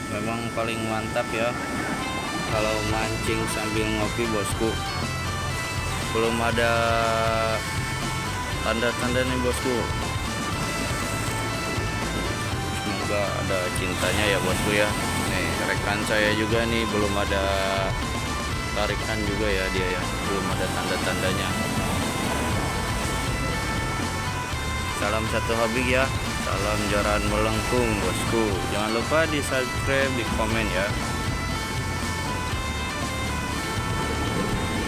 memang paling mantap ya kalau mancing sambil ngopi bosku. Belum ada tanda-tanda nih bosku, semoga ada cintanya ya bosku ya. Nih rekan saya juga nih belum ada tarikan juga ya, dia ya belum ada tanda-tandanya. Salam satu hobi ya, salam jaran melengkung bosku. Jangan lupa di subscribe, di komen ya.